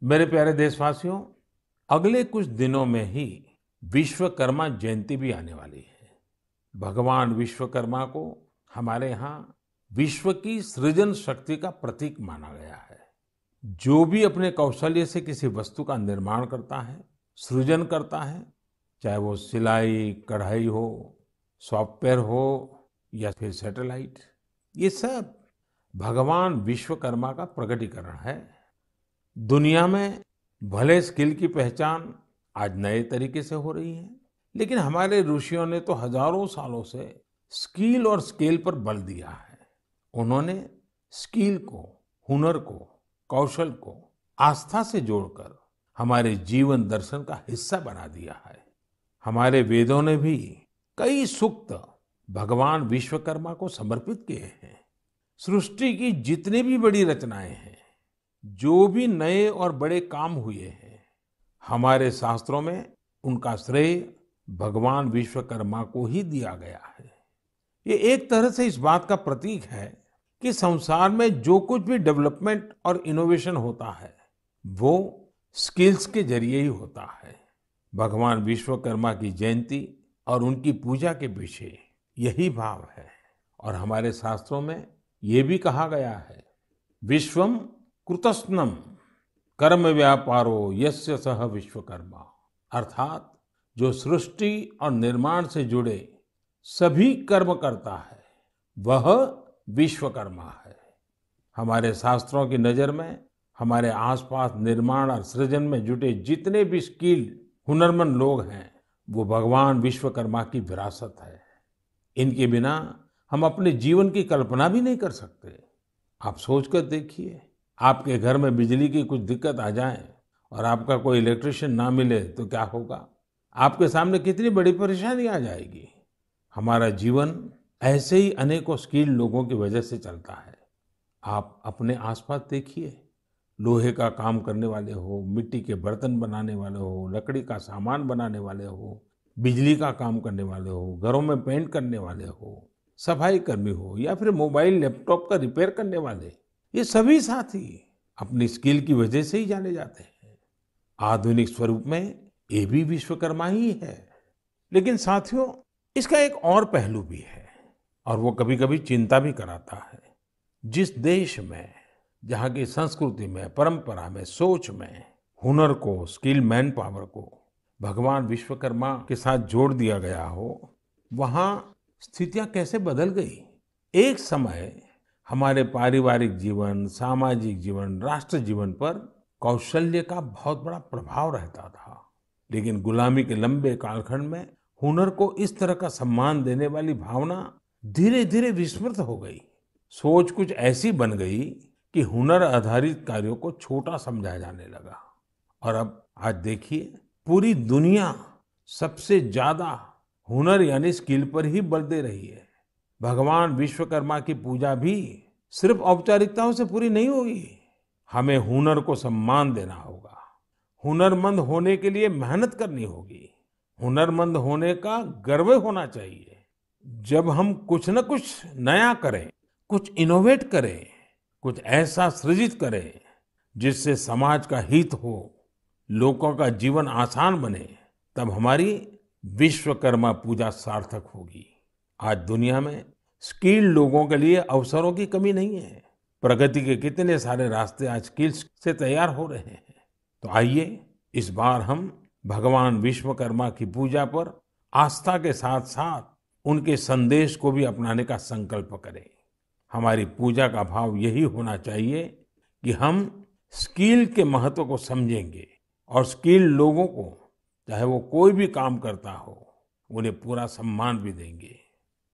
मेरे प्यारे देशवासियों, अगले कुछ दिनों में ही विश्वकर्मा जयंती भी आने वाली है। भगवान विश्वकर्मा को हमारे यहाँ विश्व की सृजन शक्ति का प्रतीक माना गया है। जो भी अपने कौशल्य से किसी वस्तु का निर्माण करता है, सृजन करता है, चाहे वो सिलाई, कढ़ाई हो, सॉफ्टवेयर हो या फिर सैटेलाइट, ये सब भगवान विश्वकर्मा का प्रकटीकरण है। दुनिया में भले स्किल की पहचान आज नए तरीके से हो रही है, लेकिन हमारे ऋषियों ने तो हजारों सालों से स्किल और स्केल पर बल दिया है। उन्होंने स्किल को, हुनर को, कौशल को आस्था से जोड़कर हमारे जीवन दर्शन का हिस्सा बना दिया है। हमारे वेदों ने भी कई सूक्त भगवान विश्वकर्मा को समर्पित किए हैं। सृष्टि की जितनी भी बड़ी रचनाएं हैं, जो भी नए और बड़े काम हुए हैं, हमारे शास्त्रों में उनका श्रेय भगवान विश्वकर्मा को ही दिया गया है। ये एक तरह से इस बात का प्रतीक है कि संसार में जो कुछ भी डेवलपमेंट और इनोवेशन होता है, वो स्किल्स के जरिए ही होता है। भगवान विश्वकर्मा की जयंती और उनकी पूजा के पीछे यही भाव है। और हमारे शास्त्रों में ये भी कहा गया है, विश्वम कृतस्नम कर्म व्यापारो यस्य सह विश्वकर्मा, अर्थात जो सृष्टि और निर्माण से जुड़े सभी कर्म करता है, वह विश्वकर्मा है। हमारे शास्त्रों की नजर में हमारे आसपास निर्माण और सृजन में जुटे जितने भी स्किल हुनरमंद लोग हैं, वो भगवान विश्वकर्मा की विरासत है। इनके बिना हम अपने जीवन की कल्पना भी नहीं कर सकते। आप सोचकर देखिए, आपके घर में बिजली की कुछ दिक्कत आ जाए और आपका कोई इलेक्ट्रिशियन ना मिले तो क्या होगा? आपके सामने कितनी बड़ी परेशानी आ जाएगी। हमारा जीवन ऐसे ही अनेकों स्किल लोगों की वजह से चलता है। आप अपने आसपास देखिए, लोहे का काम करने वाले हो, मिट्टी के बर्तन बनाने वाले हो, लकड़ी का सामान बनाने वाले हो, बिजली का काम करने वाले हो, घरों में पेंट करने वाले हो, सफाई कर्मी हो या फिर मोबाइल लैपटॉप का रिपेयर करने वाले, ये सभी साथी अपनी स्किल की वजह से ही जाने जाते हैं। आधुनिक स्वरूप में ये भी विश्वकर्मा ही है। लेकिन साथियों, इसका एक और पहलू भी है और वो कभी-कभी चिंता भी कराता है। जिस देश में, जहाँ की संस्कृति में, परंपरा में, सोच में हुनर को, स्किल मैन पावर को भगवान विश्वकर्मा के साथ जोड़ दिया गया हो, वहाँ स्थितियां कैसे बदल गई। एक समय हमारे पारिवारिक जीवन, सामाजिक जीवन, राष्ट्र जीवन पर कौशल्य का बहुत बड़ा प्रभाव रहता था। लेकिन गुलामी के लंबे कालखंड में हुनर को इस तरह का सम्मान देने वाली भावना धीरे धीरे विस्मृत हो गई। सोच कुछ ऐसी बन गई कि हुनर आधारित कार्यों को छोटा समझा जाने लगा। और अब आज देखिए, पूरी दुनिया सबसे ज्यादा हुनर यानी स्किल पर ही बल दे रही है। भगवान विश्वकर्मा की पूजा भी सिर्फ औपचारिकताओं से पूरी नहीं होगी। हमें हुनर को सम्मान देना होगा। हुनरमंद होने के लिए मेहनत करनी होगी। हुनरमंद होने का गर्व होना चाहिए। जब हम कुछ न कुछ नया करें, कुछ इनोवेट करें, कुछ ऐसा सृजित करें जिससे समाज का हित हो, लोगों का जीवन आसान बने, तब हमारी विश्वकर्मा पूजा सार्थक होगी। आज दुनिया में स्किल्ड लोगों के लिए अवसरों की कमी नहीं है। प्रगति के कितने सारे रास्ते आज स्किल्स से तैयार हो रहे हैं। तो आइए इस बार हम भगवान विश्वकर्मा की पूजा पर आस्था के साथ साथ उनके संदेश को भी अपनाने का संकल्प करें। हमारी पूजा का भाव यही होना चाहिए कि हम स्किल के महत्व को समझेंगे और स्किल लोगों को, चाहे वो कोई भी काम करता हो, उन्हें पूरा सम्मान भी देंगे।